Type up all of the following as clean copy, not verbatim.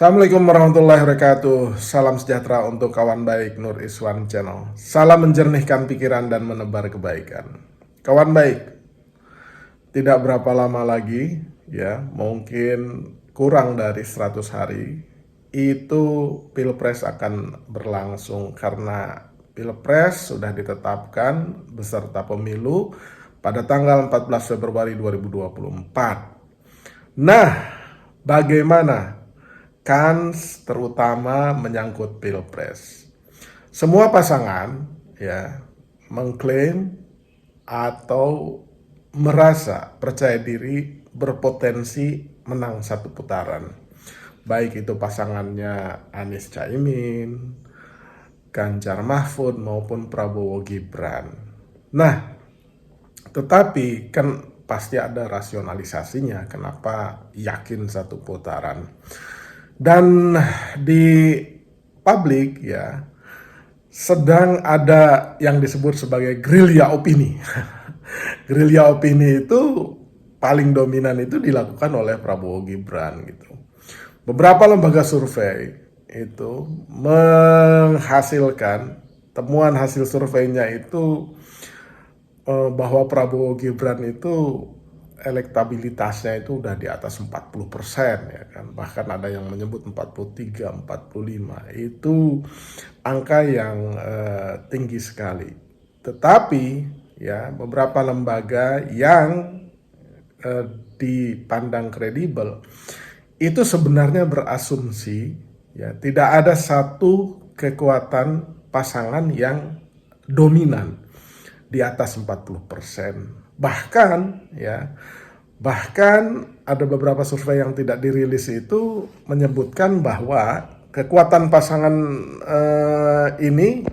Assalamualaikum warahmatullahi wabarakatuh. Salam sejahtera untuk kawan baik Nur Iswan Channel. Salam menjernihkan pikiran dan menebar kebaikan. Kawan baik, tidak berapa lama lagi, ya mungkin kurang dari 100 hari, itu Pilpres akan berlangsung karena Pilpres sudah ditetapkan beserta pemilu pada tanggal 14 Februari 2024. Nah, bagaimana kans terutama menyangkut Pilpres? Semua pasangan ya mengklaim atau merasa percaya diri berpotensi menang satu putaran. Baik itu pasangannya Anies Caimin, Ganjar Mahfud maupun Prabowo Gibran. Nah, tetapi kan pasti ada rasionalisasinya kenapa yakin satu putaran. Dan di publik ya sedang ada yang disebut sebagai gerilya opini. Gerilya opini itu paling dominan itu dilakukan oleh Prabowo Gibran gitu. Beberapa lembaga survei itu menghasilkan temuan hasil surveinya itu bahwa Prabowo Gibran itu elektabilitasnya itu udah di atas 40% ya kan. Bahkan ada yang menyebut 43, 45. Itu angka yang tinggi sekali. Tetapi ya beberapa lembaga yang dipandang kredibel itu sebenarnya berasumsi ya tidak ada satu kekuatan pasangan yang dominan di atas 40%. Bahkan ada beberapa survei yang tidak dirilis itu menyebutkan bahwa kekuatan pasangan ini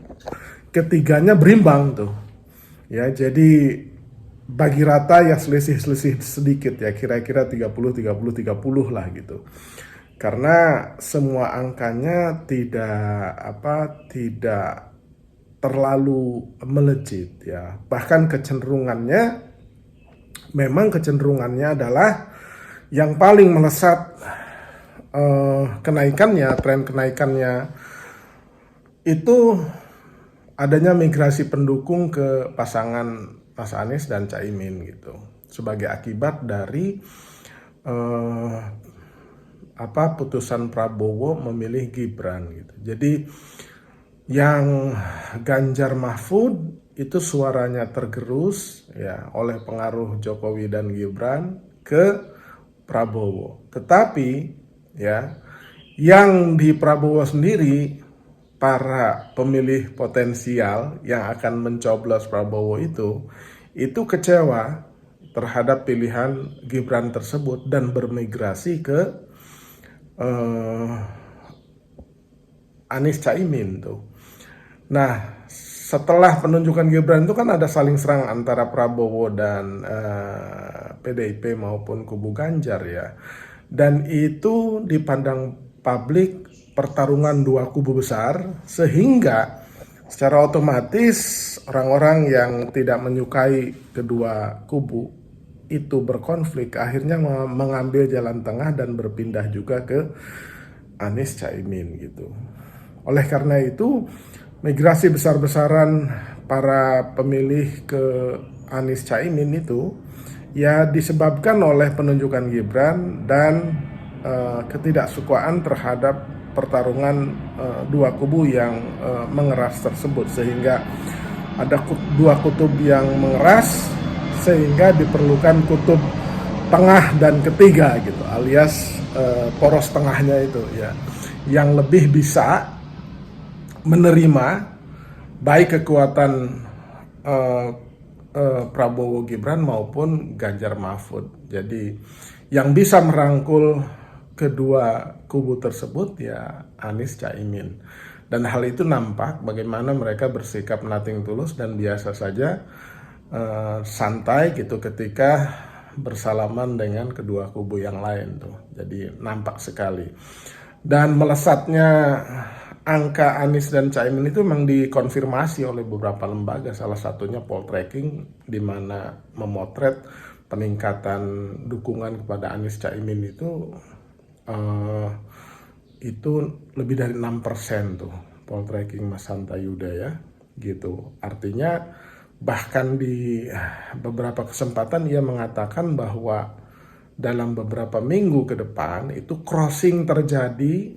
ketiganya berimbang tuh. Ya, jadi bagi rata ya selisih sedikit ya, kira-kira 30 lah gitu. Karena semua angkanya tidak terlalu melejit ya. Bahkan kecenderungannya adalah yang paling melesat tren kenaikannya itu adanya migrasi pendukung ke pasangan Mas Anies dan Caimin gitu. Sebagai akibat dari putusan Prabowo memilih Gibran gitu. Jadi yang Ganjar Mahfud itu suaranya tergerus ya oleh pengaruh Jokowi dan Gibran ke Prabowo. Tetapi ya yang di Prabowo sendiri, para pemilih potensial yang akan mencoblos Prabowo itu kecewa terhadap pilihan Gibran tersebut dan bermigrasi ke Anies Caimin tuh. Nah, setelah penunjukan Gibran itu kan ada saling serang antara Prabowo dan PDIP maupun kubu Ganjar ya. Dan itu dipandang publik pertarungan dua kubu besar, sehingga secara otomatis orang-orang yang tidak menyukai kedua kubu itu berkonflik, akhirnya mengambil jalan tengah dan berpindah juga ke Anies Caimin gitu. Oleh karena itu, migrasi besar-besaran para pemilih ke Anies Caimin itu ya disebabkan oleh penunjukan Gibran dan ketidaksukaan terhadap pertarungan dua kubu yang mengeras tersebut, sehingga ada dua kutub yang mengeras sehingga diperlukan kutub tengah dan ketiga gitu, alias poros tengahnya itu ya yang lebih bisa menerima baik kekuatan Prabowo Gibran maupun Ganjar Mahfud. Jadi yang bisa merangkul kedua kubu tersebut ya Anies Caimin. Dan hal itu nampak bagaimana mereka bersikap nothing tulus dan biasa saja, santai gitu ketika bersalaman dengan kedua kubu yang lain tuh. Jadi nampak sekali. Dan melesatnya angka Anies dan Caimin itu memang dikonfirmasi oleh beberapa lembaga, salah satunya Poltreking, di mana memotret peningkatan dukungan kepada Anies Caimin itu itu lebih dari 6% tuh poltreking Mas Hanta Yuda ya, gitu. Artinya bahkan di beberapa kesempatan ia mengatakan bahwa dalam beberapa minggu ke depan itu crossing terjadi,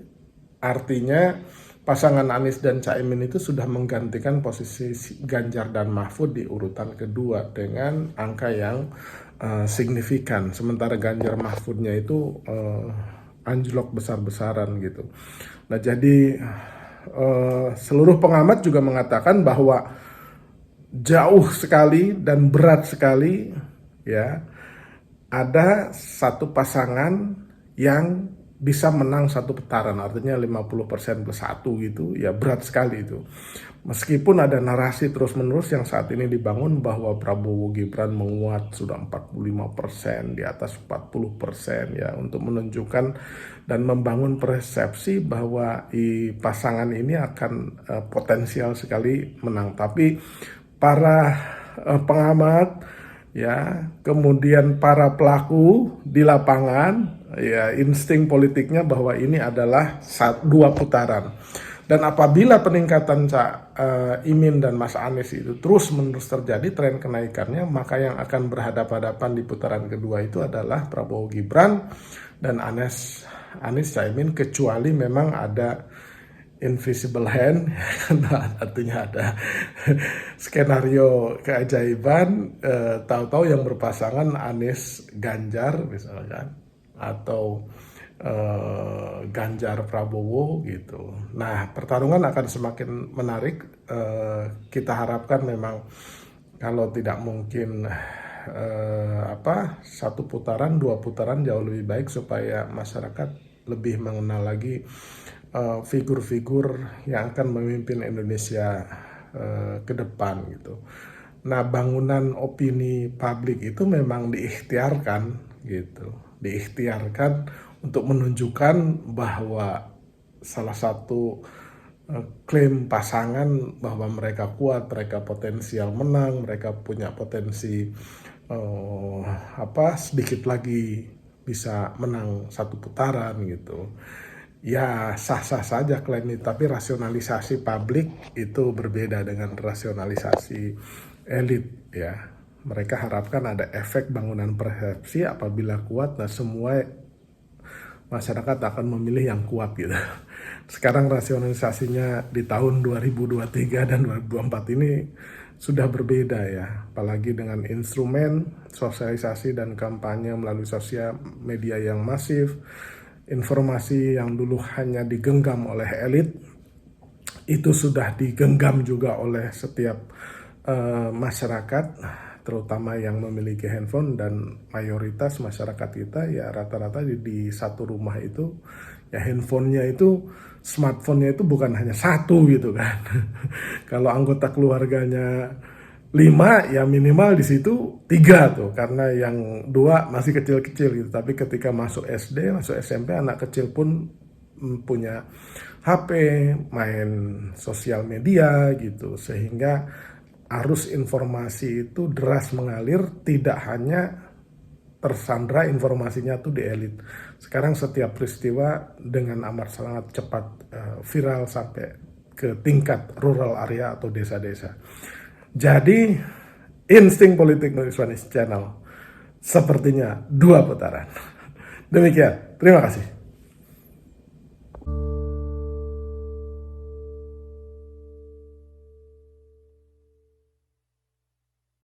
artinya pasangan Anies dan Caimin itu sudah menggantikan posisi Ganjar dan Mahfud di urutan kedua dengan angka yang signifikan. Sementara Ganjar Mahfudnya itu anjlok besar-besaran gitu. Nah jadi seluruh pengamat juga mengatakan bahwa jauh sekali dan berat sekali ya ada satu pasangan yang bisa menang satu putaran, artinya 50% plus 1 gitu, ya berat sekali itu. Meskipun ada narasi terus-menerus yang saat ini dibangun bahwa Prabowo Gibran menguat sudah 45%, di atas 40% ya, untuk menunjukkan dan membangun persepsi bahwa pasangan ini akan potensial sekali menang. Tapi para pengamat ya, kemudian para pelaku di lapangan ya, insting politiknya bahwa ini adalah dua putaran. Dan apabila peningkatan Imin dan Mas Anies itu terus-menerus terjadi tren kenaikannya, maka yang akan berhadapan-hadapan di putaran kedua itu adalah Prabowo Gibran dan Anies Caimin, kecuali memang ada invisible hand, artinya ada skenario keajaiban, tahu-tahu yang berpasangan Anies Ganjar misalkan, atau Ganjar Prabowo gitu. Nah, pertarungan akan semakin menarik. Kita harapkan memang kalau tidak mungkin satu putaran, dua putaran jauh lebih baik supaya masyarakat lebih mengenal lagi figur-figur yang akan memimpin Indonesia ke depan gitu. Nah, bangunan opini publik itu memang diikhtiarkan gitu, diikhtiarkan untuk menunjukkan bahwa salah satu klaim pasangan bahwa mereka kuat, mereka potensial menang, mereka punya potensi sedikit lagi bisa menang satu putaran gitu. Ya sah-sah saja klaim itu, tapi rasionalisasi publik itu berbeda dengan rasionalisasi elit ya. Mereka harapkan ada efek bangunan persepsi apabila kuat, nah semua masyarakat akan memilih yang kuat gitu. Sekarang rasionalisasinya di tahun 2023 dan 2024 ini sudah berbeda ya, apalagi dengan instrumen sosialisasi dan kampanye melalui sosial media yang masif. Informasi yang dulu hanya digenggam oleh elit itu sudah digenggam juga oleh setiap masyarakat, terutama yang memiliki handphone, dan mayoritas masyarakat kita ya rata-rata di satu rumah itu ya handphonenya itu, smartphone-nya itu bukan hanya satu gitu kan. Kalau anggota keluarganya 5 ya minimal di situ 3 tuh, karena yang 2 masih kecil-kecil gitu. Tapi ketika masuk SD, masuk SMP, anak kecil pun punya HP, main sosial media gitu, sehingga arus informasi itu deras mengalir, tidak hanya tersandra informasinya tuh di elit. Sekarang setiap peristiwa dengan amat sangat cepat viral sampai ke tingkat rural area atau desa-desa. Jadi insting politik Nuswanis Channel sepertinya dua putaran. Demikian, terima kasih.